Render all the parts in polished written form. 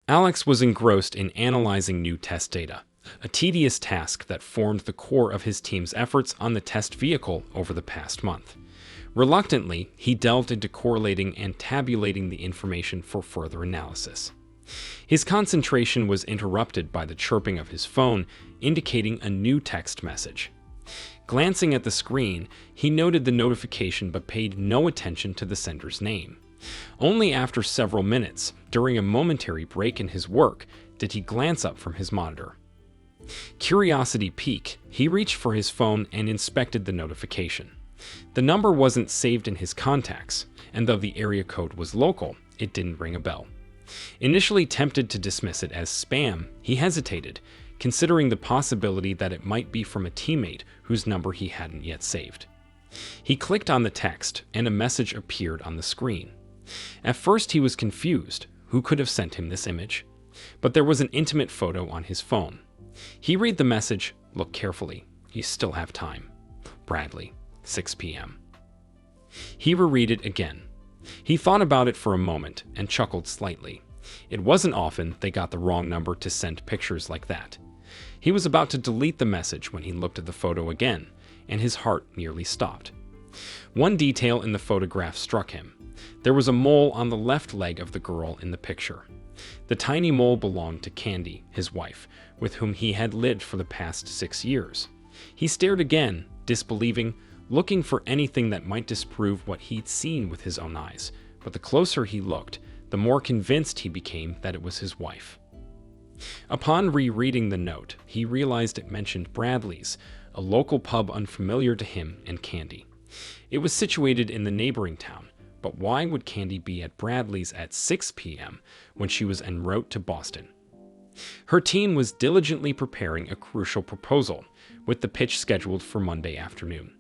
Alex was engrossed in analyzing new test data, a tedious task that formed the core of his team's efforts on the test vehicle over the past month. Reluctantly, he delved into correlating and tabulating the information for further analysis. His concentration was interrupted by the chirping of his phone, indicating a new text message. Glancing at the screen, he noted the notification but paid no attention to the sender's name. Only after several minutes, during a momentary break in his work, did he glance up from his monitor. Curiosity piqued, he reached for his phone and inspected the notification. The number wasn't saved in his contacts, and though the area code was local, it didn't ring a bell. Initially tempted to dismiss it as spam, he hesitated, considering the possibility that it might be from a teammate whose number he hadn't yet saved. He clicked on the text, and a message appeared on the screen. At first he was confused. Who could have sent him this image? But there was an intimate photo on his phone. He read the message. Look carefully. You still have time. Bradley, 6 p.m. He reread it again. He thought about it for a moment and chuckled slightly. It wasn't often they got the wrong number to send pictures like that. He was about to delete the message when he looked at the photo again, and his heart nearly stopped. One detail in the photograph struck him. There was a mole on the left leg of the girl in the picture. The tiny mole belonged to Candy, his wife, with whom he had lived for the past 6 years. He stared again, disbelieving, looking for anything that might disprove what he'd seen with his own eyes, but the closer he looked, the more convinced he became that it was his wife. Upon rereading the note, he realized it mentioned Bradley's, a local pub unfamiliar to him and Candy. It was situated in the neighboring town, but why would Candy be at Bradley's at 6 p.m. when she was en route to Boston? Her team was diligently preparing a crucial proposal, with the pitch scheduled for Monday afternoon.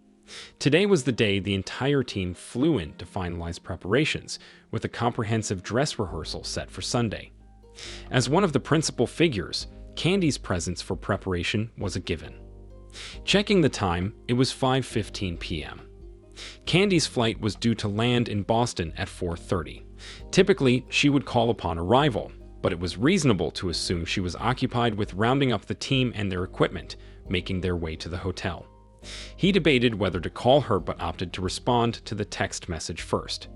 Today was the day the entire team flew in to finalize preparations, with a comprehensive dress rehearsal set for Sunday. As one of the principal figures, Candy's presence for preparation was a given. Checking the time, it was 5:15 p.m. Candy's flight was due to land in Boston at 4:30. Typically, she would call upon arrival, but it was reasonable to assume she was occupied with rounding up the team and their equipment, making their way to the hotel. He debated whether to call her but opted to respond to the text message first.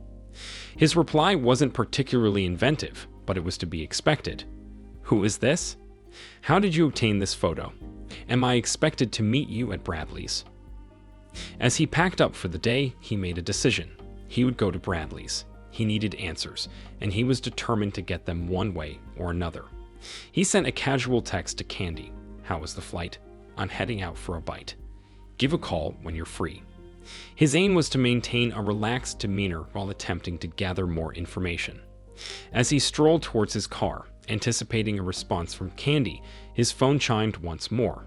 His reply wasn't particularly inventive, but it was to be expected. Who is this? How did you obtain this photo? Am I expected to meet you at Bradley's? As he packed up for the day, he made a decision. He would go to Bradley's. He needed answers, and he was determined to get them one way or another. He sent a casual text to Candy. How was the flight? I'm heading out for a bite. Give a call when you're free. His aim was to maintain a relaxed demeanor while attempting to gather more information. As he strolled towards his car, anticipating a response from Candy, his phone chimed once more.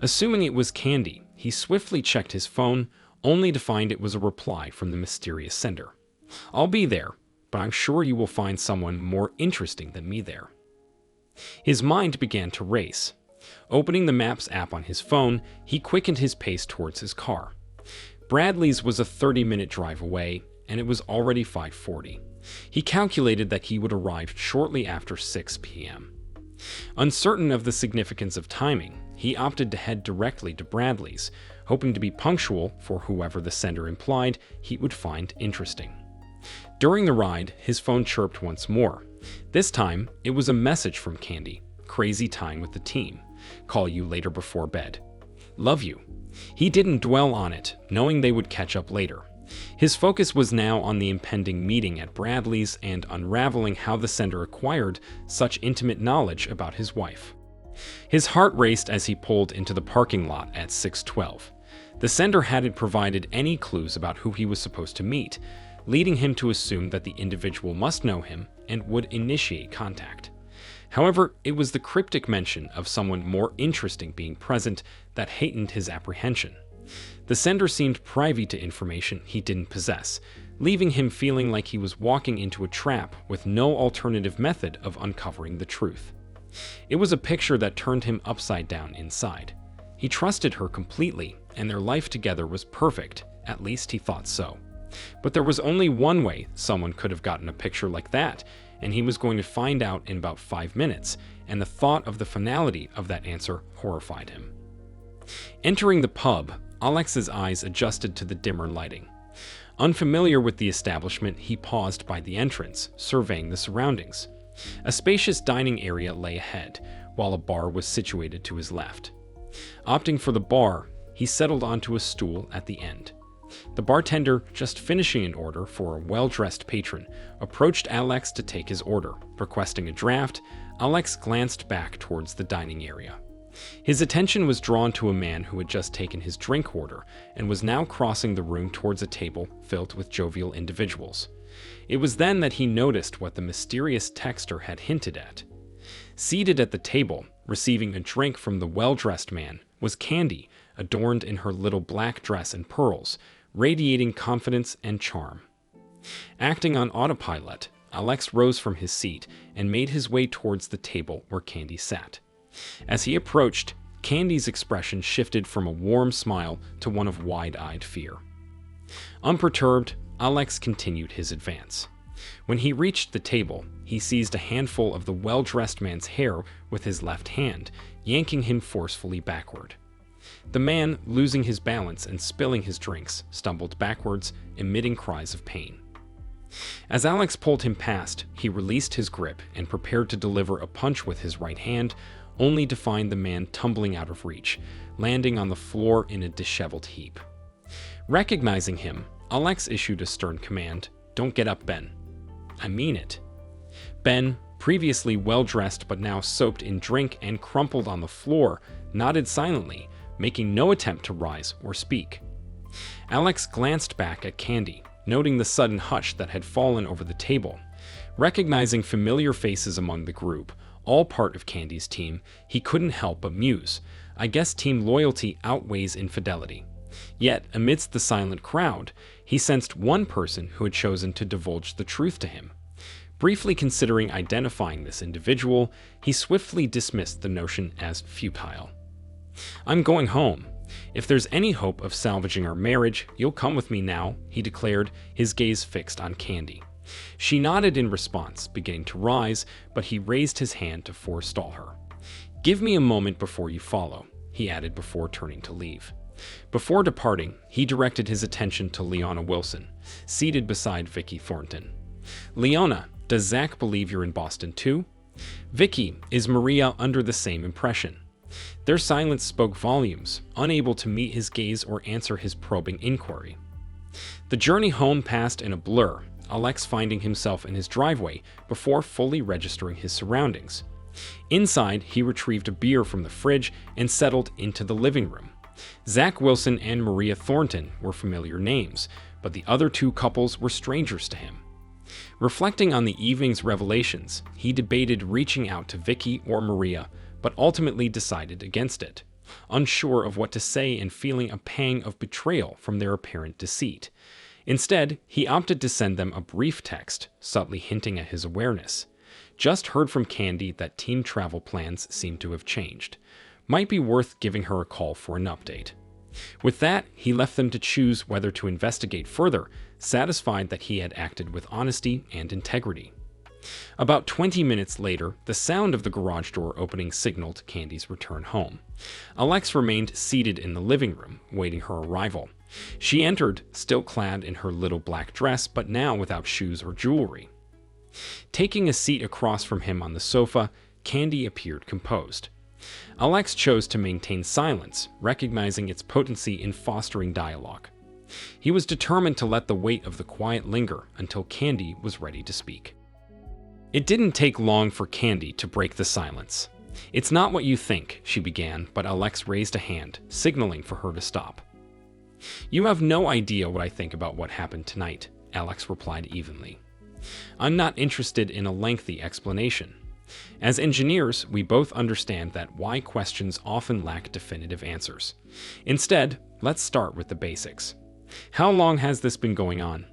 Assuming it was Candy, he swiftly checked his phone, only to find it was a reply from the mysterious sender. I'll be there, but I'm sure you will find someone more interesting than me there. His mind began to race. Opening the Maps app on his phone, he quickened his pace towards his car. Bradley's was a 30-minute drive away, and it was already 5:40. He calculated that he would arrive shortly after 6 p.m. Uncertain of the significance of timing, he opted to head directly to Bradley's, hoping to be punctual for whoever the sender implied he would find interesting. During the ride, his phone chirped once more. This time, it was a message from Candy. Crazy time with the team. Call you later before bed. Love you. He didn't dwell on it, knowing they would catch up later. His focus was now on the impending meeting at Bradley's and unraveling how the sender acquired such intimate knowledge about his wife. His heart raced as he pulled into the parking lot at 6:12. The sender hadn't provided any clues about who he was supposed to meet, leading him to assume that the individual must know him and would initiate contact. However, it was the cryptic mention of someone more interesting being present that heightened his apprehension. The sender seemed privy to information he didn't possess, leaving him feeling like he was walking into a trap with no alternative method of uncovering the truth. It was a picture that turned him upside down inside. He trusted her completely, and their life together was perfect, at least he thought so. But there was only one way someone could have gotten a picture like that, and he was going to find out in about 5 minutes, and the thought of the finality of that answer horrified him. Entering the pub, Alex's eyes adjusted to the dimmer lighting. Unfamiliar with the establishment, he paused by the entrance, surveying the surroundings. A spacious dining area lay ahead, while a bar was situated to his left. Opting for the bar, he settled onto a stool at the end. The bartender, just finishing an order for a well-dressed patron, approached Alex to take his order. Requesting a draft, Alex glanced back towards the dining area. His attention was drawn to a man who had just taken his drink order and was now crossing the room towards a table filled with jovial individuals. It was then that he noticed what the mysterious texter had hinted at. Seated at the table, receiving a drink from the well-dressed man, was Candy, adorned in her little black dress and pearls, radiating confidence and charm. Acting on autopilot, Alex rose from his seat and made his way towards the table where Candy sat. As he approached, Candy's expression shifted from a warm smile to one of wide-eyed fear. Unperturbed, Alex continued his advance. When he reached the table, he seized a handful of the well-dressed man's hair with his left hand, yanking him forcefully backward. The man, losing his balance and spilling his drinks, stumbled backwards, emitting cries of pain. As Alex pulled him past, he released his grip and prepared to deliver a punch with his right hand, only to find the man tumbling out of reach, landing on the floor in a disheveled heap. Recognizing him, Alex issued a stern command, "Don't get up, Ben." "I mean it." Ben, previously well-dressed but now soaked in drink and crumpled on the floor, nodded silently, making no attempt to rise or speak. Alex glanced back at Candy, noting the sudden hush that had fallen over the table. Recognizing familiar faces among the group, all part of Candy's team, he couldn't help but muse. I guess team loyalty outweighs infidelity. Yet, amidst the silent crowd, he sensed one person who had chosen to divulge the truth to him. Briefly considering identifying this individual, he swiftly dismissed the notion as futile. "I'm going home. If there's any hope of salvaging our marriage, you'll come with me now," he declared, his gaze fixed on Candy. She nodded in response, beginning to rise, but he raised his hand to forestall her. "Give me a moment before you follow," he added before turning to leave. Before departing, he directed his attention to Leona Wilson, seated beside Vicky Thornton. "Leona, does Zach believe you're in Boston too?" "Vicky, is Maria under the same impression?" Their silence spoke volumes, unable to meet his gaze or answer his probing inquiry. The journey home passed in a blur, Alex finding himself in his driveway before fully registering his surroundings. Inside, he retrieved a beer from the fridge and settled into the living room. Zach Wilson and Maria Thornton were familiar names, but the other two couples were strangers to him. Reflecting on the evening's revelations, he debated reaching out to Vicky or Maria, but ultimately decided against it, unsure of what to say and feeling a pang of betrayal from their apparent deceit. Instead, he opted to send them a brief text, subtly hinting at his awareness. "Just heard from Candy that team travel plans seem to have changed. Might be worth giving her a call for an update." With that, he left them to choose whether to investigate further, satisfied that he had acted with honesty and integrity. About 20 minutes later, the sound of the garage door opening signaled Candy's return home. Alex remained seated in the living room, waiting her arrival. She entered, still clad in her little black dress, but now without shoes or jewelry. Taking a seat across from him on the sofa, Candy appeared composed. Alex chose to maintain silence, recognizing its potency in fostering dialogue. He was determined to let the weight of the quiet linger until Candy was ready to speak. It didn't take long for Candy to break the silence. "It's not what you think," she began, but Alex raised a hand, signaling for her to stop. "You have no idea what I think about what happened tonight," Alex replied evenly. "I'm not interested in a lengthy explanation. As engineers, we both understand that why questions often lack definitive answers. Instead, let's start with the basics. How long has this been going on?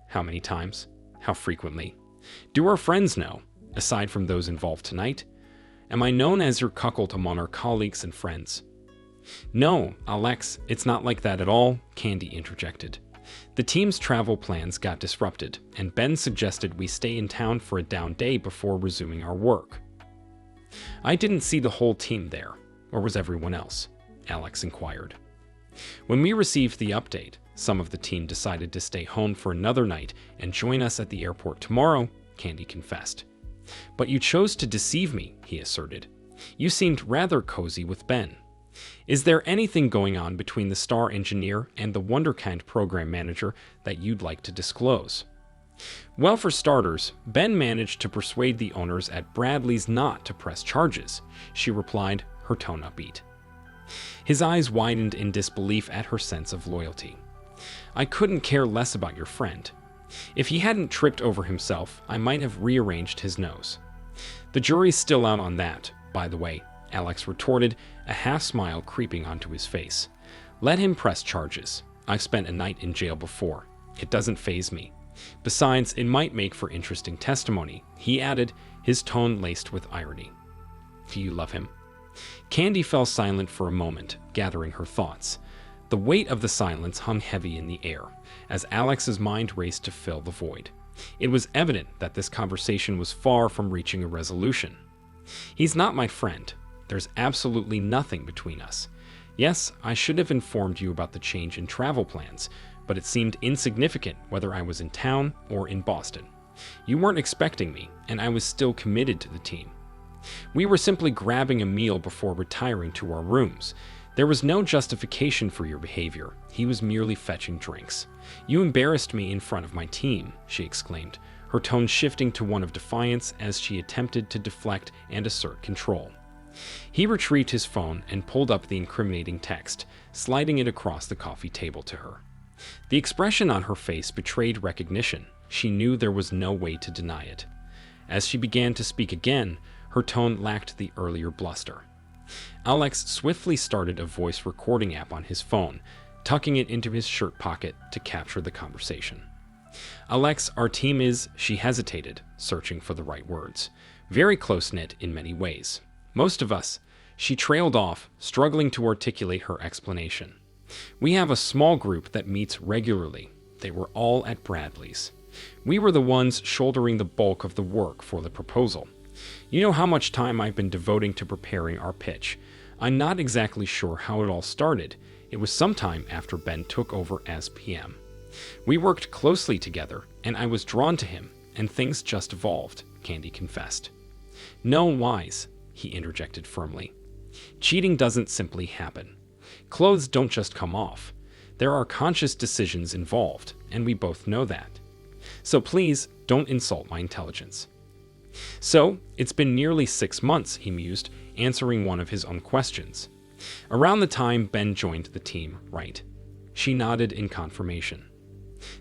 How many times? How frequently? Do our friends know, aside from those involved tonight? Am I known as your cuckold among our colleagues and friends?" "No, Alex, it's not like that at all," Candy interjected. The team's travel plans got disrupted, and Ben suggested we stay in town for a down day before resuming our work. I didn't see the whole team there, or was everyone else? Alex inquired. When we received the update, some of the team decided to stay home for another night and join us at the airport tomorrow, Candy confessed. But you chose to deceive me, he asserted. You seemed rather cozy with Ben. Is there anything going on between the star engineer and the Wonderkind program manager that you'd like to disclose? Well, for starters, Ben managed to persuade the owners at Bradley's not to press charges, she replied, her tone upbeat. His eyes widened in disbelief at her sense of loyalty. I couldn't care less about your friend. If he hadn't tripped over himself, I might have rearranged his nose. The jury's still out on that, by the way, Alex retorted, a half-smile creeping onto his face. Let him press charges. I've spent a night in jail before. It doesn't faze me. Besides, it might make for interesting testimony, he added, his tone laced with irony. Do you love him? Candy fell silent for a moment, gathering her thoughts. The weight of the silence hung heavy in the air, as Alex's mind raced to fill the void. It was evident that this conversation was far from reaching a resolution. He's not my friend. There's absolutely nothing between us. Yes, I should have informed you about the change in travel plans, but it seemed insignificant whether I was in town or in Boston. You weren't expecting me, and I was still committed to the team. We were simply grabbing a meal before retiring to our rooms. There was no justification for your behavior. He was merely fetching drinks. You embarrassed me in front of my team, she exclaimed, her tone shifting to one of defiance as she attempted to deflect and assert control. He retrieved his phone and pulled up the incriminating text, sliding it across the coffee table to her. The expression on her face betrayed recognition. She knew there was no way to deny it. As she began to speak again, her tone lacked the earlier bluster. Alex swiftly started a voice recording app on his phone, tucking it into his shirt pocket to capture the conversation. Alex, our team is, she hesitated, searching for the right words, very close-knit in many ways. Most of us, she trailed off, struggling to articulate her explanation. We have a small group that meets regularly. They were all at Bradley's. We were the ones shouldering the bulk of the work for the proposal. You know how much time I've been devoting to preparing our pitch. I'm not exactly sure how it all started. It was sometime after Ben took over as PM. We worked closely together, and I was drawn to him, and things just evolved, Candy confessed. No, Wise, he interjected firmly. Cheating doesn't simply happen. Clothes don't just come off. There are conscious decisions involved, and we both know that. So please, don't insult my intelligence. So, it's been nearly 6 months, he mused, answering one of his own questions. Around the time Ben joined the team, right? She nodded in confirmation.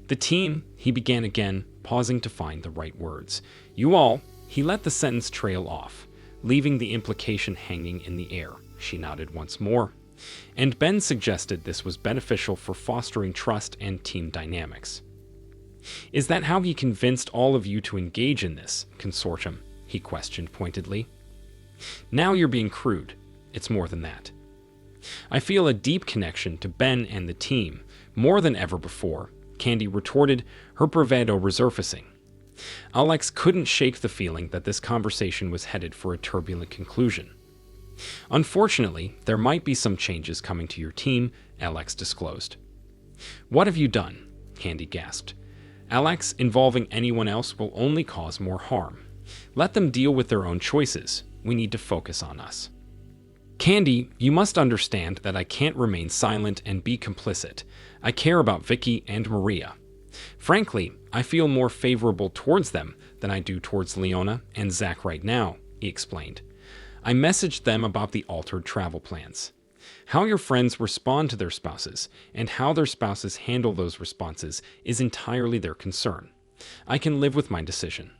The team, he began again, pausing to find the right words. You all, he let the sentence trail off, leaving the implication hanging in the air. She nodded once more. And Ben suggested this was beneficial for fostering trust and team dynamics. Is that how he convinced all of you to engage in this consortium? He questioned pointedly. Now you're being crude. It's more than that. I feel a deep connection to Ben and the team, more than ever before, Candy retorted, her bravado resurfacing. Alex couldn't shake the feeling that this conversation was headed for a turbulent conclusion. Unfortunately, there might be some changes coming to your team, Alex disclosed. What have you done? Candy gasped. Alex, involving anyone else will only cause more harm. Let them deal with their own choices. We need to focus on us. Candy, you must understand that I can't remain silent and be complicit. I care about Vicky and Maria. Frankly, I feel more favorable towards them than I do towards Leona and Zach right now, he explained. I messaged them about the altered travel plans. How your friends respond to their spouses and how their spouses handle those responses is entirely their concern. I can live with my decision.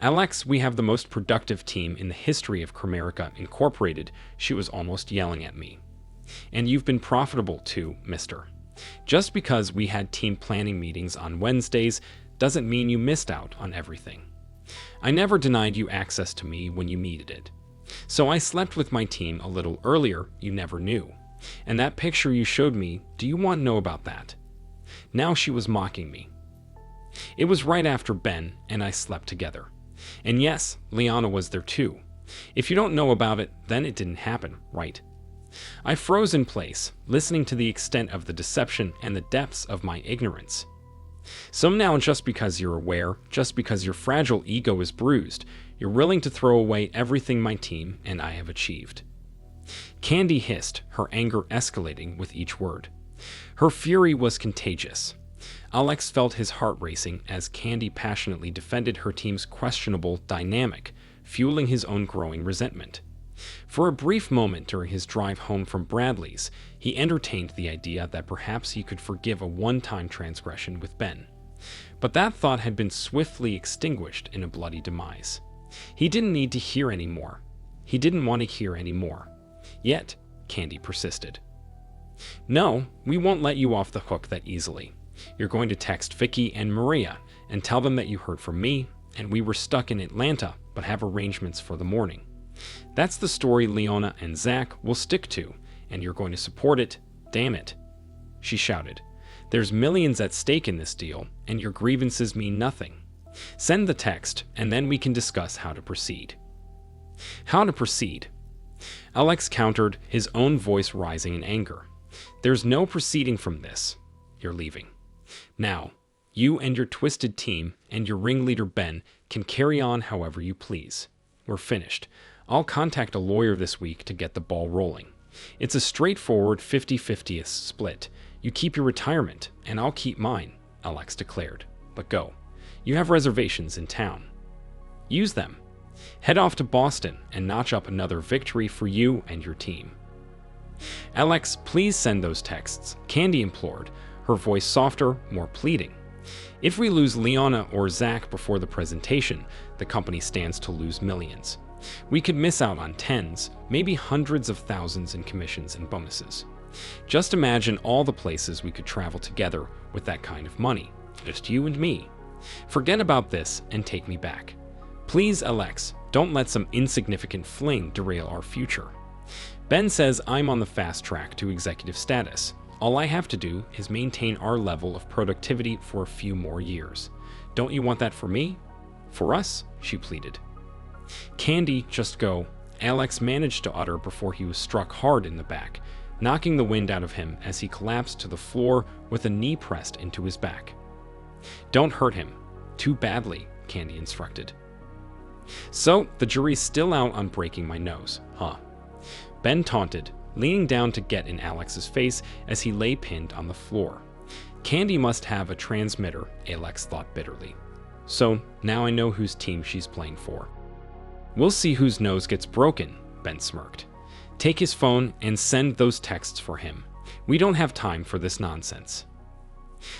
Alex, we have the most productive team in the history of Chimerica Incorporated, she was almost yelling at me. And you've been profitable too, mister. Just because we had team planning meetings on Wednesdays doesn't mean you missed out on everything. I never denied you access to me when you needed it. So I slept with my team a little earlier, you never knew. And that picture you showed me, do you want to know about that? Now she was mocking me. It was right after Ben and I slept together. And yes, Liana was there too. If you don't know about it, then it didn't happen, right? I froze in place, listening to the extent of the deception and the depths of my ignorance. So now, just because you're aware, just because your fragile ego is bruised, you're willing to throw away everything my team and I have achieved. Candy hissed, her anger escalating with each word. Her fury was contagious. Alex felt his heart racing as Candy passionately defended her team's questionable dynamic, fueling his own growing resentment. For a brief moment during his drive home from Bradley's, he entertained the idea that perhaps he could forgive a one-time transgression with Ben. But that thought had been swiftly extinguished in a bloody demise. He didn't need to hear any more. He didn't want to hear any more. Yet, Candy persisted. No, we won't let you off the hook that easily. You're going to text Vicky and Maria and tell them that you heard from me, and we were stuck in Atlanta but have arrangements for the morning. That's the story Leona and Zach will stick to, and you're going to support it, damn it. She shouted. There's millions at stake in this deal, and your grievances mean nothing. Send the text, and then we can discuss how to proceed. How to proceed? Alex countered, his own voice rising in anger. There's no proceeding from this. You're leaving. Now, you and your twisted team and your ringleader Ben can carry on however you please. We're finished. I'll contact a lawyer this week to get the ball rolling. It's a straightforward 50-50 split. You keep your retirement, and I'll keep mine, Alex declared. But go. You have reservations in town. Use them. Head off to Boston and notch up another victory for you and your team. Alex, please send those texts, Candy implored, her voice softer, more pleading. If we lose Leona or Zach before the presentation, the company stands to lose millions. We could miss out on tens, maybe hundreds of thousands in commissions and bonuses. Just imagine all the places we could travel together with that kind of money. Just you and me. Forget about this and take me back. Please, Alex, don't let some insignificant fling derail our future. Ben says I'm on the fast track to executive status. All I have to do is maintain our level of productivity for a few more years. Don't you want that for me? For us? She pleaded. Candy, just go, Alex managed to utter before he was struck hard in the back, knocking the wind out of him as he collapsed to the floor with a knee pressed into his back. Don't hurt him. Too badly, Candy instructed. So, the jury's still out on breaking my nose, huh? Ben taunted, leaning down to get in Alex's face as he lay pinned on the floor. Candy must have a transmitter, Alex thought bitterly. So, now I know whose team she's playing for. We'll see whose nose gets broken, Ben smirked. Take his phone and send those texts for him. We don't have time for this nonsense.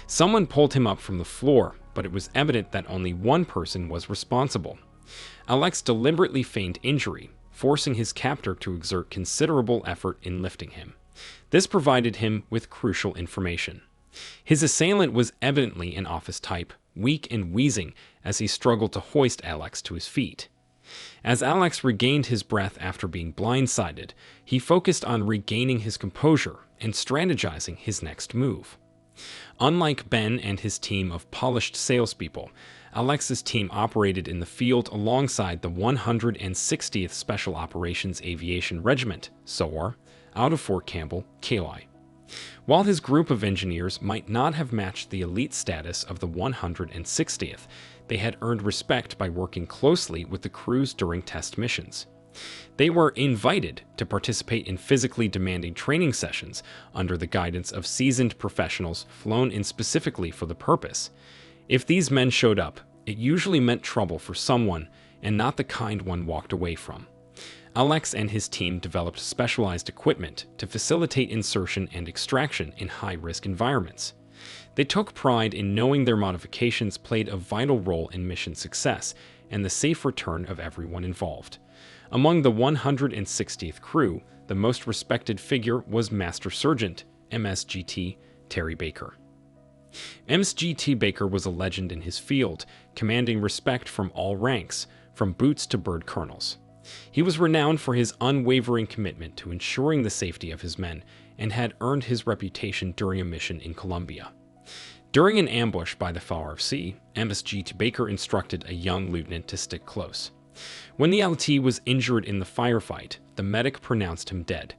Someone pulled him up from the floor, but it was evident that only one person was responsible. Alex deliberately feigned injury, forcing his captor to exert considerable effort in lifting him. This provided him with crucial information. His assailant was evidently an office type, weak and wheezing as he struggled to hoist Alex to his feet. As Alex regained his breath after being blindsided, he focused on regaining his composure and strategizing his next move. Unlike Ben and his team of polished salespeople, Alex's team operated in the field alongside the 160th Special Operations Aviation Regiment, SOAR, out of Fort Campbell, KY. While his group of engineers might not have matched the elite status of the 160th, they had earned respect by working closely with the crews during test missions. They were invited to participate in physically demanding training sessions under the guidance of seasoned professionals flown in specifically for the purpose. If these men showed up, it usually meant trouble for someone and not the kind one walked away from. Alex and his team developed specialized equipment to facilitate insertion and extraction in high-risk environments. They took pride in knowing their modifications played a vital role in mission success and the safe return of everyone involved. Among the 160th crew, the most respected figure was Master Sergeant, MSGT, Terry Baker. MSGT Baker was a legend in his field, commanding respect from all ranks, from boots to bird colonels. He was renowned for his unwavering commitment to ensuring the safety of his men and had earned his reputation during a mission in Colombia. During an ambush by the FARC, MSG Baker instructed a young lieutenant to stick close. When the LT was injured in the firefight, the medic pronounced him dead.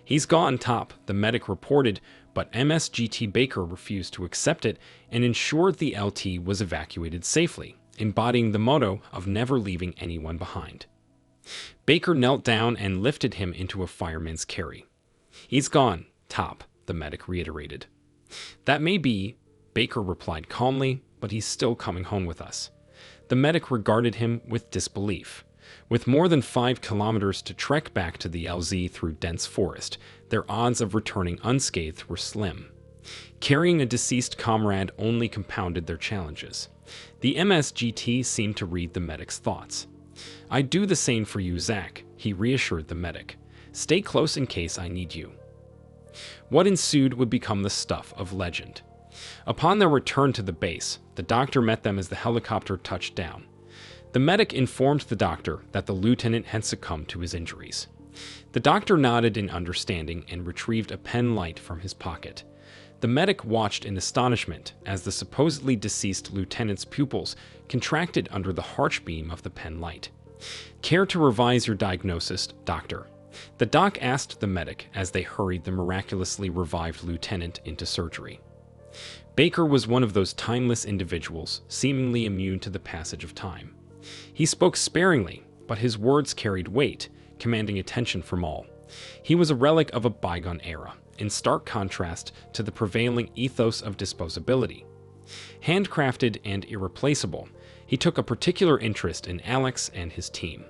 "He's gone, Top," the medic reported, but MSGT Baker refused to accept it and ensured the LT was evacuated safely, embodying the motto of never leaving anyone behind. Baker knelt down and lifted him into a fireman's carry. "He's gone, Top," the medic reiterated. "That may be," Baker replied calmly, "but he's still coming home with us." The medic regarded him with disbelief. With more than 5 kilometers to trek back to the LZ through dense forest, their odds of returning unscathed were slim. Carrying a deceased comrade only compounded their challenges. The MSGT seemed to read the medic's thoughts. "I'd do the same for you, Zach," he reassured the medic. "Stay close in case I need you." What ensued would become the stuff of legend. Upon their return to the base, the doctor met them as the helicopter touched down. The medic informed the doctor that the lieutenant had succumbed to his injuries. The doctor nodded in understanding and retrieved a pen light from his pocket. The medic watched in astonishment as the supposedly deceased lieutenant's pupils contracted under the harsh beam of the pen light. "Care to revise your diagnosis, doctor?" the doc asked the medic as they hurried the miraculously revived lieutenant into surgery. Baker was one of those timeless individuals, seemingly immune to the passage of time. He spoke sparingly, but his words carried weight, commanding attention from all. He was a relic of a bygone era, in stark contrast to the prevailing ethos of disposability. Handcrafted and irreplaceable, he took a particular interest in Alex and his team.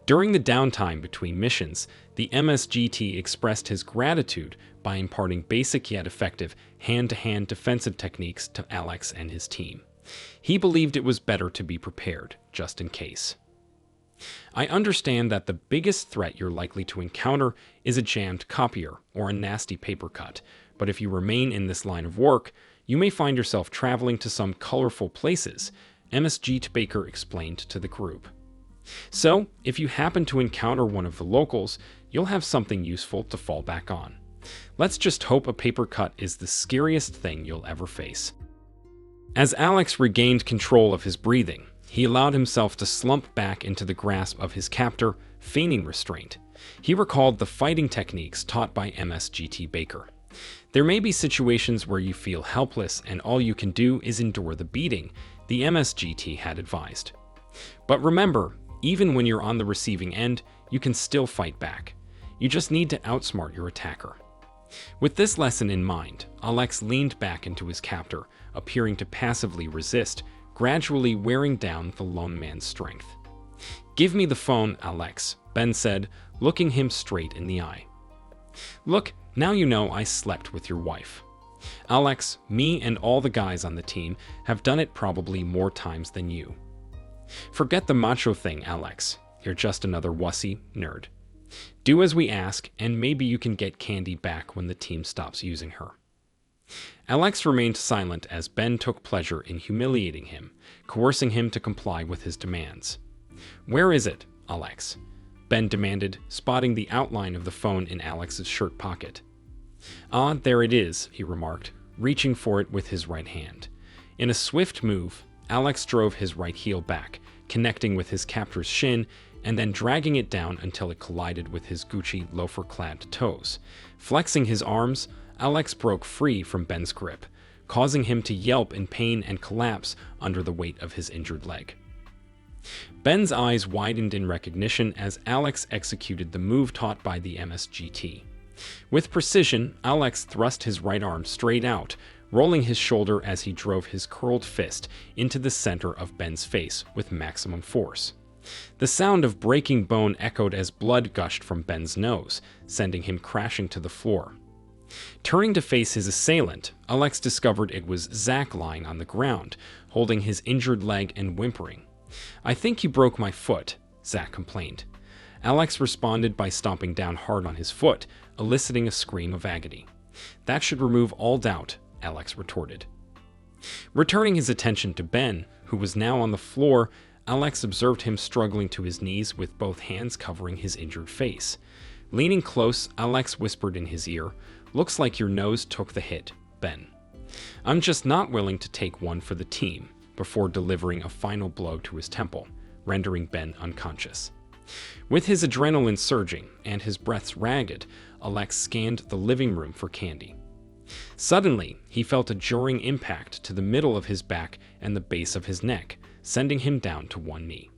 During the downtime between missions, the MSGT expressed his gratitude by imparting basic yet effective hand-to-hand defensive techniques to Alex and his team. He believed it was better to be prepared, just in case. "I understand that the biggest threat you're likely to encounter is a jammed copier or a nasty paper cut, but if you remain in this line of work, you may find yourself traveling to some colorful places," MSG Baker explained to the group. "So, if you happen to encounter one of the locals, you'll have something useful to fall back on. Let's just hope a paper cut is the scariest thing you'll ever face." As Alex regained control of his breathing, he allowed himself to slump back into the grasp of his captor, feigning restraint. He recalled the fighting techniques taught by MSGT Baker. "There may be situations where you feel helpless and all you can do is endure the beating," the MSGT had advised. "But remember, even when you're on the receiving end, you can still fight back. You just need to outsmart your attacker." With this lesson in mind, Alex leaned back into his captor, appearing to passively resist, gradually wearing down the lone man's strength. "Give me the phone, Alex," Ben said, looking him straight in the eye. "Look, now you know I slept with your wife. Alex, me and all the guys on the team have done it probably more times than you. Forget the macho thing, Alex. You're just another wussy nerd. Do as we ask, and maybe you can get Candy back when the team stops using her." Alex remained silent as Ben took pleasure in humiliating him, coercing him to comply with his demands. "Where is it, Alex?" Ben demanded, spotting the outline of the phone in Alex's shirt pocket. "Ah, there it is," he remarked, reaching for it with his right hand. In a swift move, Alex drove his right heel back, connecting with his captor's shin, and then dragging it down until it collided with his Gucci loafer-clad toes. Flexing his arms, Alex broke free from Ben's grip, causing him to yelp in pain and collapse under the weight of his injured leg. Ben's eyes widened in recognition as Alex executed the move taught by the MSGT. With precision, Alex thrust his right arm straight out, rolling his shoulder as he drove his curled fist into the center of Ben's face with maximum force. The sound of breaking bone echoed as blood gushed from Ben's nose, sending him crashing to the floor. Turning to face his assailant, Alex discovered it was Zach lying on the ground, holding his injured leg and whimpering. "I think you broke my foot," Zach complained. Alex responded by stomping down hard on his foot, eliciting a scream of agony. "That should remove all doubt," Alex retorted. Returning his attention to Ben, who was now on the floor, Alex observed him struggling to his knees with both hands covering his injured face. Leaning close, Alex whispered in his ear, "Looks like your nose took the hit, Ben." I'm just not willing to take one for the team, before delivering a final blow to his temple, rendering Ben unconscious. With his adrenaline surging and his breaths ragged, Alex scanned the living room for Candy. Suddenly, he felt a jarring impact to the middle of his back and the base of his neck, sending him down to one knee.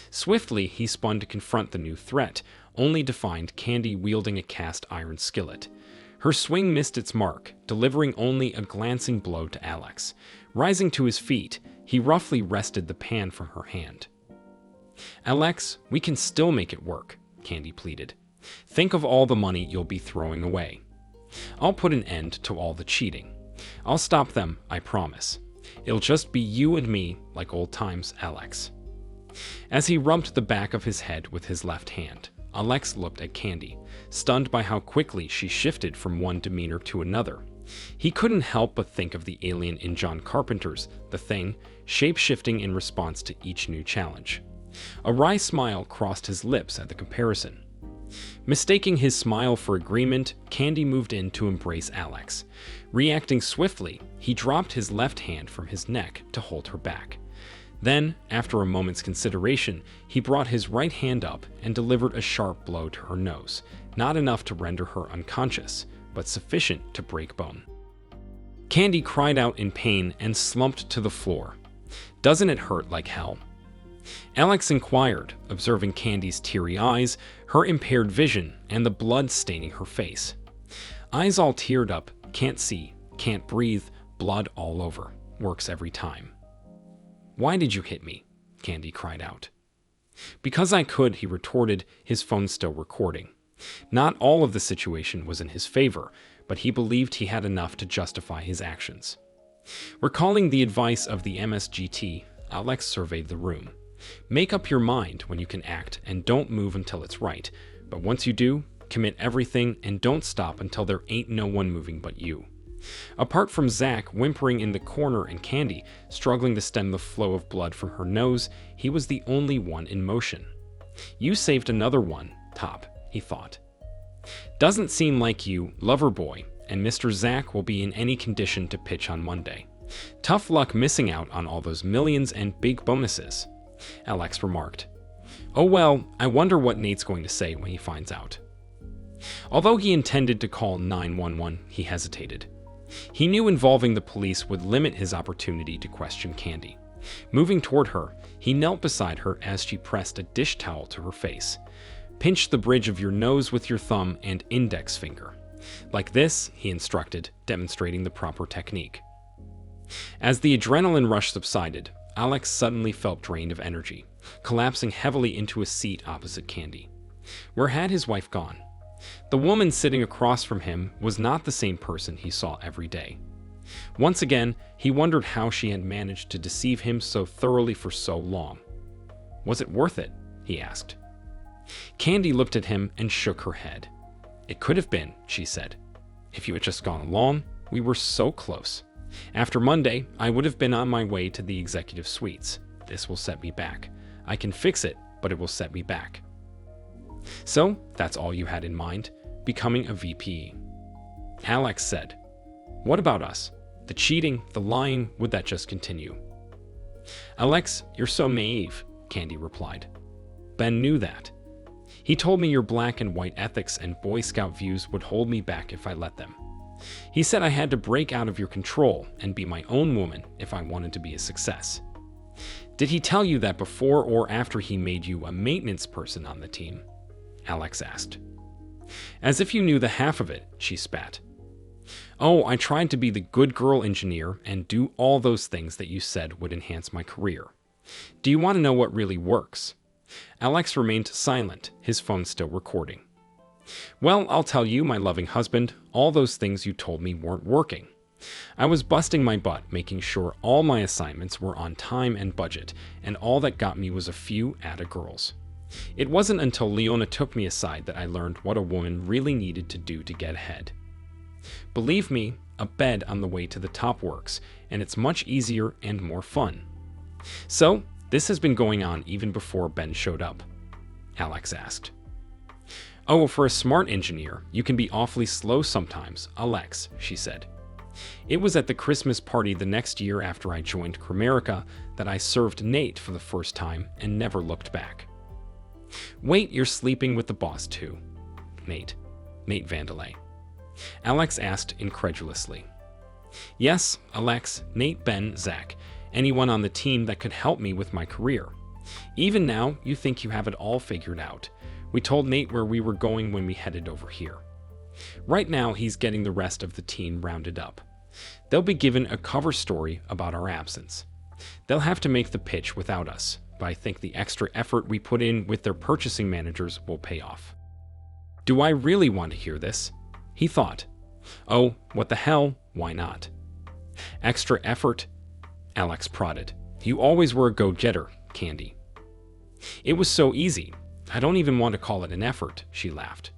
Swiftly, he spun to confront the new threat, only to find Candy wielding a cast iron skillet. Her swing missed its mark, delivering only a glancing blow to Alex. Rising to his feet, he roughly wrested the pan from her hand. "Alex, we can still make it work," Candy pleaded. "Think of all the money you'll be throwing away. I'll put an end to all the cheating. I'll stop them, I promise. It'll just be you and me, like old times, Alex." As he rubbed the back of his head with his left hand, Alex looked at Candy, stunned by how quickly she shifted from one demeanor to another. He couldn't help but think of the alien in John Carpenter's The Thing, shape-shifting in response to each new challenge. A wry smile crossed his lips at the comparison. Mistaking his smile for agreement, Candy moved in to embrace Alex. Reacting swiftly, he dropped his left hand from his neck to hold her back. Then, after a moment's consideration, he brought his right hand up and delivered a sharp blow to her nose, not enough to render her unconscious, but sufficient to break bone. Candy cried out in pain and slumped to the floor. "Doesn't it hurt like hell?" Alex inquired, observing Candy's teary eyes, her impaired vision, and the blood staining her face. Eyes all teared up, can't see, can't breathe, blood all over. Works every time. "Why did you hit me?" Candy cried out. "Because I could," he retorted, his phone still recording. Not all of the situation was in his favor, but he believed he had enough to justify his actions. Recalling the advice of the MSGT, Alex surveyed the room. "Make up your mind when you can act and don't move until it's right, but once you do, commit everything and don't stop until there ain't no one moving but you." Apart from Zach whimpering in the corner and Candy struggling to stem the flow of blood from her nose, he was the only one in motion. "You saved another one, Top," he thought. "Doesn't seem like you, lover boy, and Mr. Zach will be in any condition to pitch on Monday. Tough luck missing out on all those millions and big bonuses," Alex remarked. "Oh well, I wonder what Nate's going to say when he finds out." Although he intended to call 911, he hesitated. He knew involving the police would limit his opportunity to question Candy. Moving toward her, he knelt beside her as she pressed a dish towel to her face. "Pinch the bridge of your nose with your thumb and index finger. Like this," he instructed, demonstrating the proper technique. As the adrenaline rush subsided, Alex suddenly felt drained of energy, collapsing heavily into a seat opposite Candy. Where had his wife gone? The woman sitting across from him was not the same person he saw every day. Once again, he wondered how she had managed to deceive him so thoroughly for so long. "Was it worth it?" he asked. Candy looked at him and shook her head. "It could have been," she said. "If you had just gone along, we were so close. After Monday, I would have been on my way to the executive suites. This will set me back. I can fix it, but it will set me back." "So, that's all you had in mind, becoming a VP?" Alex said. "What about us? The cheating, the lying, would that just continue?" "Alex, you're so naive," Candy replied. "Ben knew that. He told me your black and white ethics and Boy Scout views would hold me back if I let them. He said I had to break out of your control and be my own woman if I wanted to be a success." "Did he tell you that before or after he made you a maintenance person on the team?" Alex asked. "As if you knew the half of it," she spat. "Oh, I tried to be the good girl engineer and do all those things that you said would enhance my career. Do you want to know what really works?" Alex remained silent, his phone still recording. "Well, I'll tell you, my loving husband, all those things you told me weren't working. I was busting my butt making sure all my assignments were on time and budget, and all that got me was a few atta girls. It wasn't until Leona took me aside that I learned what a woman really needed to do to get ahead. Believe me, a bed on the way to the top works, and it's much easier and more fun. So, this has been going on even before Ben showed up?" Alex asked. "Oh, for a smart engineer, you can be awfully slow sometimes, Alex," she said. It was at the Christmas party the next year after I joined Cramerica that I served Nate for the first time and never looked back. Wait, you're sleeping with the boss too? Nate Vandelay. Alex asked incredulously. Yes, Alex, Nate, Ben, Zach, anyone on the team that could help me with my career. Even now, you think you have it all figured out. We told Nate where we were going when we headed over here. Right now, he's getting the rest of the team rounded up. They'll be given a cover story about our absence. They'll have to make the pitch without us, but I think the extra effort we put in with their purchasing managers will pay off. Do I really want to hear this? He thought. Oh, what the hell? Why not? Extra effort? Alex prodded. You always were a go-getter, Candy. It was so easy. I don't even want to call it an effort, she laughed.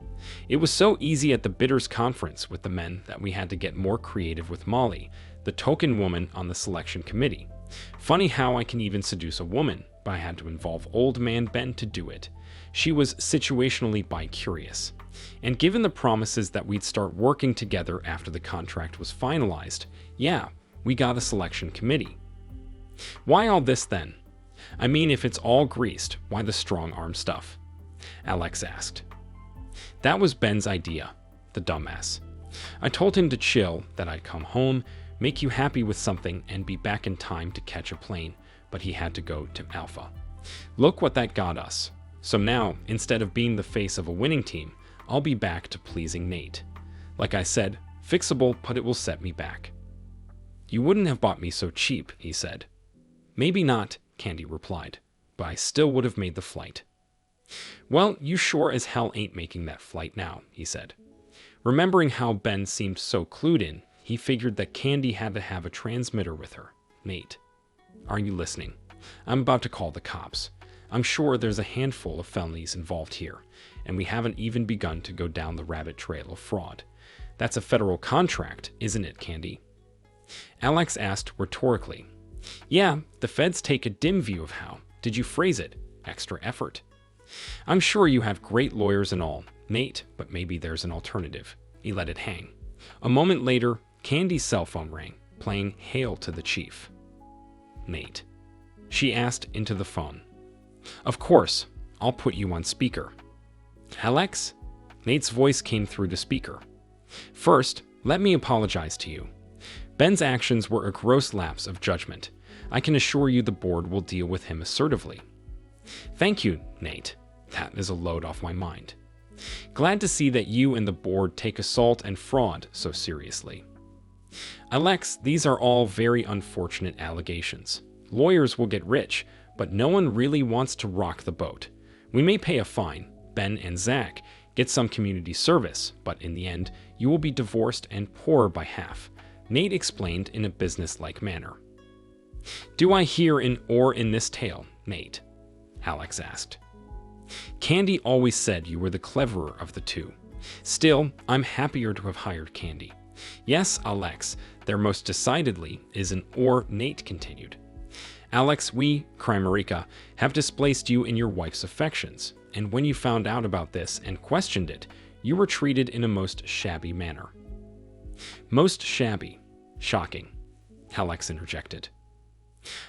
It was so easy at the bidders conference with the men that we had to get more creative with Molly, the token woman on the selection committee. Funny how I can even seduce a woman, but I had to involve old man Ben to do it. She was situationally bi-curious. And given the promises that we'd start working together after the contract was finalized, yeah, we got a selection committee. Why all this then? I mean, if it's all greased, why the strong-arm stuff? Alex asked. That was Ben's idea, the dumbass. I told him to chill, that I'd come home, make you happy with something, and be back in time to catch a plane, but he had to go to Alpha. Look what that got us. So now, instead of being the face of a winning team, I'll be back to pleasing Nate. Like I said, fixable, but it will set me back. You wouldn't have bought me so cheap, he said. Maybe not, Candy replied, but I still would have made the flight. Well, you sure as hell ain't making that flight now, he said. Remembering how Ben seemed so clued in, he figured that Candy had to have a transmitter with her. Nate, are you listening? I'm about to call the cops. I'm sure there's a handful of felonies involved here, and we haven't even begun to go down the rabbit trail of fraud. That's a federal contract, isn't it, Candy? Alex asked rhetorically. Yeah, the feds take a dim view of how, did you phrase it, extra effort. I'm sure you have great lawyers and all, Nate, but maybe there's an alternative. He let it hang. A moment later, Candy's cell phone rang, playing Hail to the Chief. Nate, she asked into the phone. Of course, I'll put you on speaker. Alex? Nate's voice came through the speaker. First, let me apologize to you. Ben's actions were a gross lapse of judgment. I can assure you the board will deal with him assertively. Thank you, Nate. That is a load off my mind. Glad to see that you and the board take assault and fraud so seriously. Alex, these are all very unfortunate allegations. Lawyers will get rich, but no one really wants to rock the boat. We may pay a fine, Ben and Zach get some community service, but in the end, you will be divorced and poorer by half, Nate explained in a business-like manner. Do I hear an or in this tale, Nate? Alex asked. Candy always said you were the cleverer of the two. Still, I'm happier to have hired Candy. Yes, Alex, there most decidedly is an or, Nate continued. Alex, we, Cramerica, have displaced you in your wife's affections, and when you found out about this and questioned it, you were treated in a most shabby manner. Most shabby. Shocking, Alex interjected.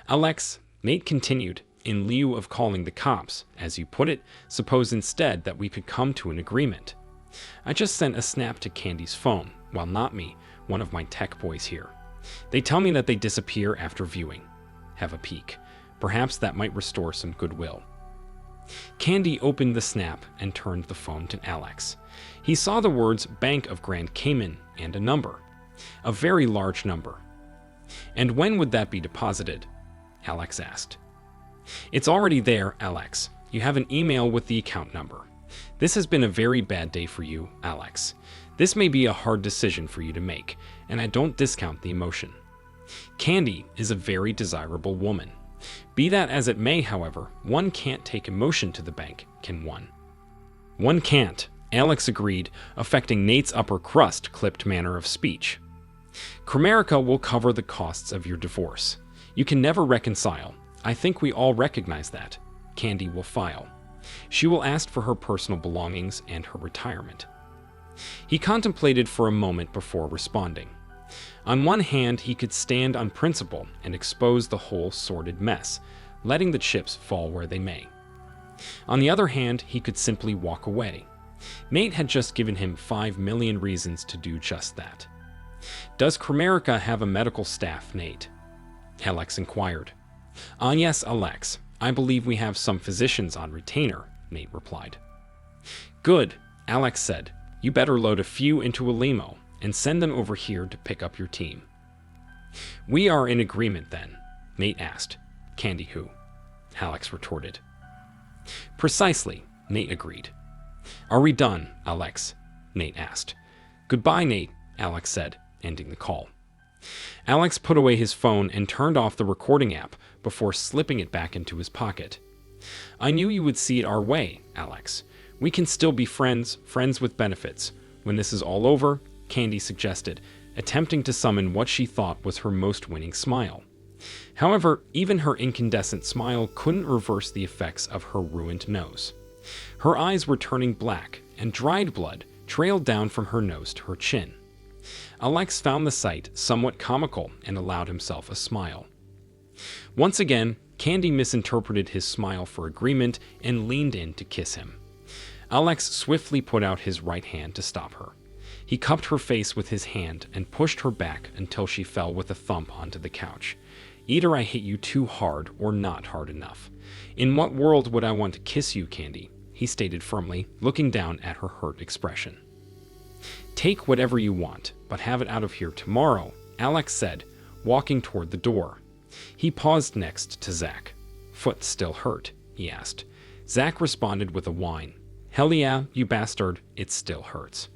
Alex, Nate continued, in lieu of calling the cops, as you put it, suppose instead that we could come to an agreement. I just sent a snap to Candy's phone, well, not me, one of my tech boys here. They tell me that they disappear after viewing. Have a peek. Perhaps that might restore some goodwill. Candy opened the snap and turned the phone to Alex. He saw the words Bank of Grand Cayman and a number. A very large number. And when would that be deposited? Alex asked. It's already there, Alex. You have an email with the account number. This has been a very bad day for you, Alex. This may be a hard decision for you to make, and I don't discount the emotion. Candy is a very desirable woman. Be that as it may, however, one can't take emotion to the bank, can one? One can't, Alex agreed, affecting Nate's upper crust clipped manner of speech. Cramerica will cover the costs of your divorce. You can never reconcile. I think we all recognize that. Candy will file. She will ask for her personal belongings and her retirement. He contemplated for a moment before responding. On one hand, he could stand on principle and expose the whole sordid mess, letting the chips fall where they may. On the other hand, he could simply walk away. Nate had just given him 5 million reasons to do just that. "Does Comerica have a medical staff, Nate?" Alex inquired. Yes, Alex. I believe we have some physicians on retainer," Nate replied. "Good," Alex said. "You better load a few into a limo and send them over here to pick up your team." "We are in agreement then?" Nate asked. "Candy who?" Alex retorted. "Precisely," Nate agreed. "Are we done, Alex?" Nate asked. "Goodbye, Nate," Alex said, ending the call. Alex put away his phone and turned off the recording app before slipping it back into his pocket. "I knew you would see it our way, Alex. We can still be friends with benefits. When this is all over," Candy suggested, attempting to summon what she thought was her most winning smile. However, even her incandescent smile couldn't reverse the effects of her ruined nose. Her eyes were turning black, and dried blood trailed down from her nose to her chin. Alex found the sight somewhat comical and allowed himself a smile. Once again, Candy misinterpreted his smile for agreement and leaned in to kiss him. Alex swiftly put out his right hand to stop her. He cupped her face with his hand and pushed her back until she fell with a thump onto the couch. "Either I hit you too hard or not hard enough. In what world would I want to kiss you, Candy?" he stated firmly, looking down at her hurt expression. "Take whatever you want, but have it out of here tomorrow," Alex said, walking toward the door. He paused next to Zach. "Foot still hurt?" he asked. Zach responded with a whine. "Hell yeah, you bastard, it still hurts."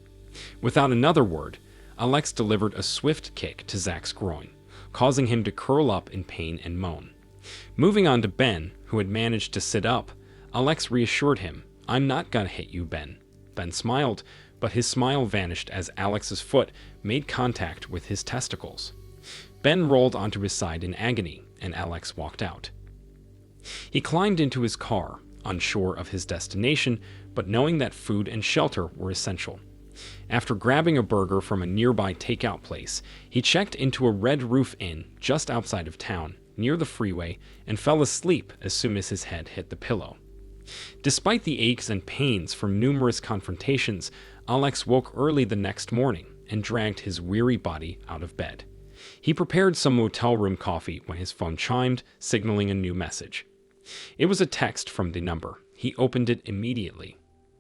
Without another word, Alex delivered a swift kick to Zach's groin, causing him to curl up in pain and moan. Moving on to Ben, who had managed to sit up, Alex reassured him, "I'm not gonna hit you, Ben." Ben smiled, but his smile vanished as Alex's foot made contact with his testicles. Ben rolled onto his side in agony, and Alex walked out. He climbed into his car, unsure of his destination, but knowing that food and shelter were essential. After grabbing a burger from a nearby takeout place, he checked into a Red Roof Inn just outside of town, near the freeway, and fell asleep as soon as his head hit the pillow. Despite the aches and pains from numerous confrontations, Alex woke early the next morning and dragged his weary body out of bed. He prepared some motel room coffee when his phone chimed, signaling a new message. It was a text from the number. He opened it immediately.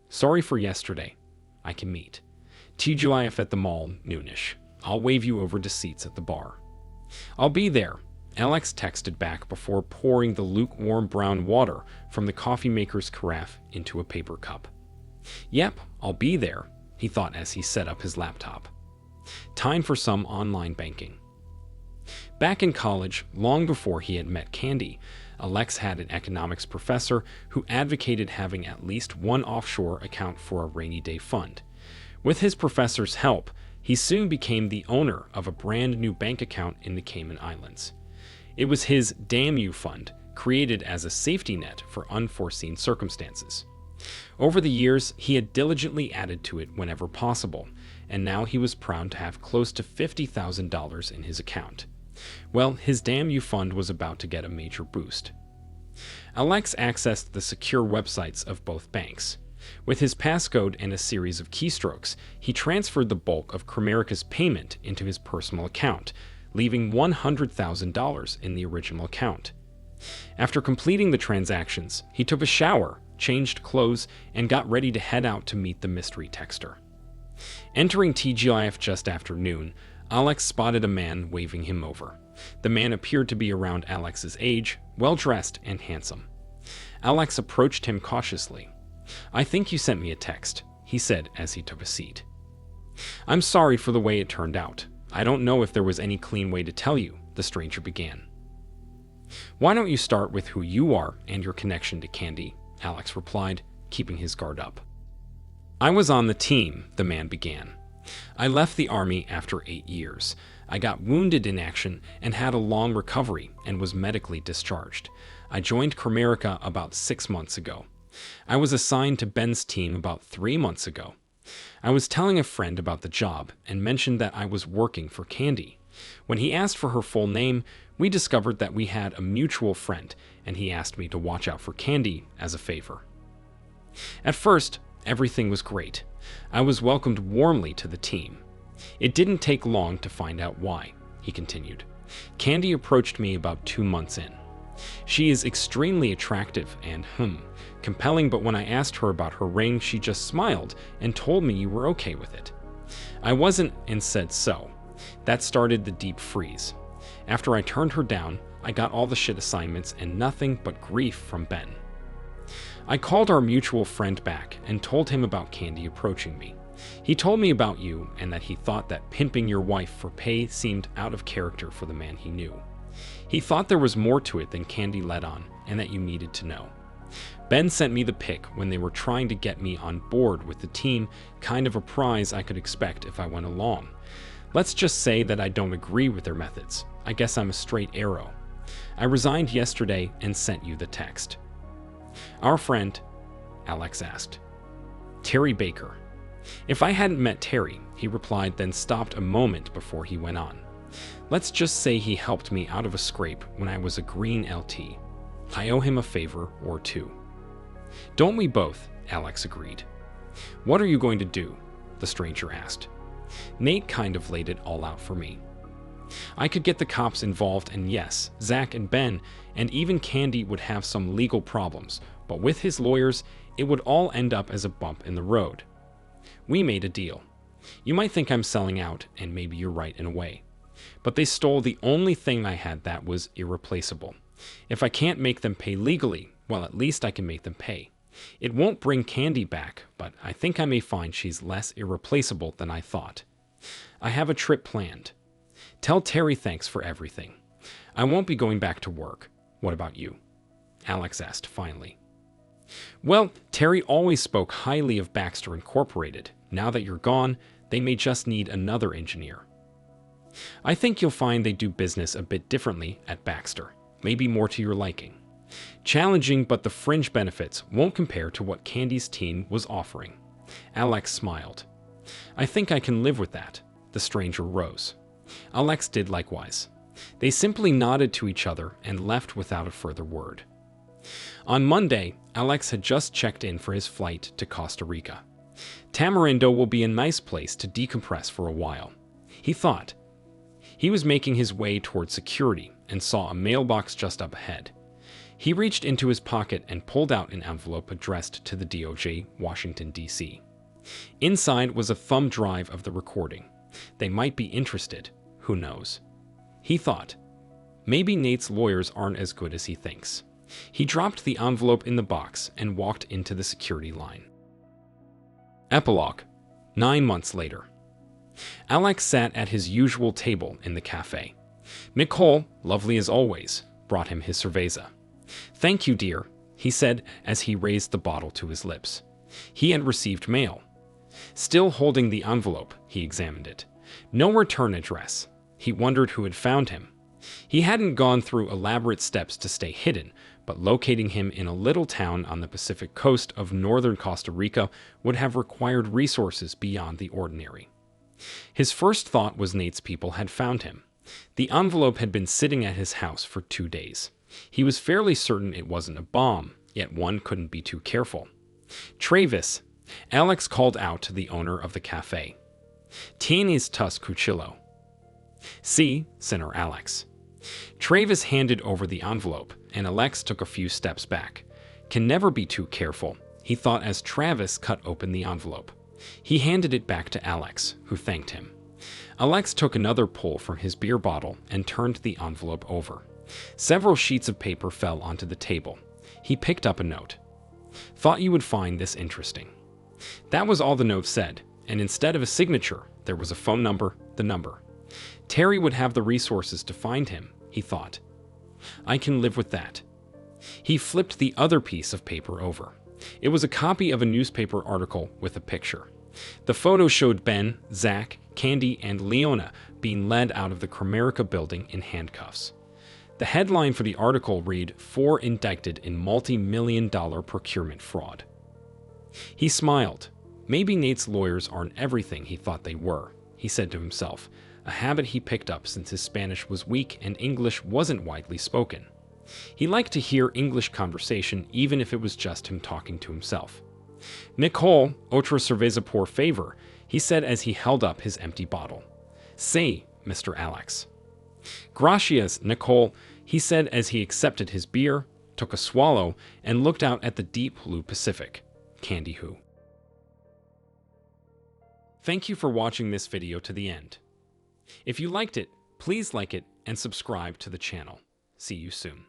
"Sorry for yesterday. I can meet. TGIF at the mall, noonish. I'll wave you over to seats at the bar." "I'll be there," Alex texted back before pouring the lukewarm brown water from the coffee maker's carafe into a paper cup. "Yep, I'll be there," he thought as he set up his laptop. Time for some online banking. Back in college, long before he had met Candy, Alex had an economics professor who advocated having at least one offshore account for a rainy day fund. With his professor's help, he soon became the owner of a brand new bank account in the Cayman Islands. It was his Damn You fund, created as a safety net for unforeseen circumstances. Over the years, he had diligently added to it whenever possible, and now he was proud to have close to $50,000 in his account. Well, his Damn You fund was about to get a major boost. Alex accessed the secure websites of both banks. With his passcode and a series of keystrokes, he transferred the bulk of Comerica's payment into his personal account, leaving $100,000 in the original account. After completing the transactions, he took a shower, changed clothes, and got ready to head out to meet the mystery texter. Entering TGIF just after noon, Alex spotted a man waving him over. The man appeared to be around Alex's age, well-dressed and handsome. Alex approached him cautiously. "I think you sent me a text," he said as he took a seat. "I'm sorry for the way it turned out. I don't know if there was any clean way to tell you," the stranger began. "Why don't you start with who you are and your connection to Candy?" Alex replied, keeping his guard up. "I was on the team," the man began. "I left the army after 8 years. I got wounded in action and had a long recovery and was medically discharged. I joined Comerica about 6 months ago. I was assigned to Ben's team about 3 months ago. I was telling a friend about the job and mentioned that I was working for Candy. When he asked for her full name, we discovered that we had a mutual friend, and he asked me to watch out for Candy as a favor. At first, everything was great. I was welcomed warmly to the team. It didn't take long to find out why, he continued. Candy approached me about 2 months in. She is extremely attractive and, compelling, but when I asked her about her ring, she just smiled and told me you were okay with it. I wasn't and said so. That started the deep freeze. After I turned her down, I got all the shit assignments and nothing but grief from Ben. I called our mutual friend back and told him about Candy approaching me. He told me about you and that he thought that pimping your wife for pay seemed out of character for the man he knew. He thought there was more to it than Candy let on and that you needed to know. Ben sent me the pic when they were trying to get me on board with the team, kind of a prize I could expect if I went along. Let's just say that I don't agree with their methods. I guess I'm a straight arrow. I resigned yesterday and sent you the text. Our friend, Alex asked. Terry Baker. If I hadn't met Terry, he replied, then stopped a moment before he went on. Let's just say he helped me out of a scrape when I was a green LT. I owe him a favor or two. Don't we both? Alex agreed. What are you going to do? The stranger asked. Nate kind of laid it all out for me. I could get the cops involved, and yes, Zach and Ben and even Candy would have some legal problems, but with his lawyers, it would all end up as a bump in the road. We made a deal. You might think I'm selling out, and maybe you're right in a way. But they stole the only thing I had that was irreplaceable. If I can't make them pay legally, well, at least I can make them pay. It won't bring Candy back, but I think I may find she's less irreplaceable than I thought. I have a trip planned. Tell Terry thanks for everything. I won't be going back to work. What about you? Alex asked finally. Well, Terry always spoke highly of Baxter Incorporated. Now that you're gone, they may just need another engineer. I think you'll find they do business a bit differently at Baxter, maybe more to your liking. Challenging, but the fringe benefits won't compare to what Candy's team was offering. Alex smiled. I think I can live with that. The stranger rose. Alex did likewise. They simply nodded to each other and left without a further word. On Monday, Alex had just checked in for his flight to Costa Rica. Tamarindo will be a nice place to decompress for a while, he thought. He was making his way toward security and saw a mailbox just up ahead. He reached into his pocket and pulled out an envelope addressed to the DOJ, Washington, D.C. Inside was a thumb drive of the recording. They might be interested, who knows? He thought. Maybe Nate's lawyers aren't as good as he thinks. He dropped the envelope in the box and walked into the security line. Epilogue. 9 months later. Alex sat at his usual table in the cafe. Nicole, lovely as always, brought him his cerveza. Thank you, dear, he said as he raised the bottle to his lips. He had received mail. Still holding the envelope, he examined it. No return address. He wondered who had found him. He hadn't gone through elaborate steps to stay hidden, but locating him in a little town on the Pacific coast of northern Costa Rica would have required resources beyond the ordinary. His first thought was Nate's people had found him. The envelope had been sitting at his house for 2 days. He was fairly certain it wasn't a bomb, yet one couldn't be too careful. Travis, Alex called out to the owner of the cafe. Tienes tus cuchillo. Si, Senator Alex. Travis handed over the envelope, and Alex took a few steps back. Can never be too careful, he thought as Travis cut open the envelope. He handed it back to Alex, who thanked him. Alex took another pull from his beer bottle and turned the envelope over. Several sheets of paper fell onto the table. He picked up a note. Thought you would find this interesting. That was all the note said, and instead of a signature, there was a phone number, the number. Terry would have the resources to find him, he thought. I can live with that. He flipped the other piece of paper over. It was a copy of a newspaper article with a picture. The photo showed Ben, Zach, Candy, and Leona being led out of the Comerica building in handcuffs. The headline for the article read, 4 indicted in multi-million-dollar procurement fraud. He smiled. Maybe Nate's lawyers aren't everything he thought they were, he said to himself. a habit he picked up since his Spanish was weak and English wasn't widely spoken. He liked to hear English conversation even if it was just him talking to himself. Nicole, otra cerveza por favor, he said as he held up his empty bottle. Say, Mr. Alex. Gracias, Nicole, he said as he accepted his beer, took a swallow, and looked out at the deep blue Pacific. Candy who. Thank you for watching this video to the end. If you liked it, please like it and subscribe to the channel. See you soon.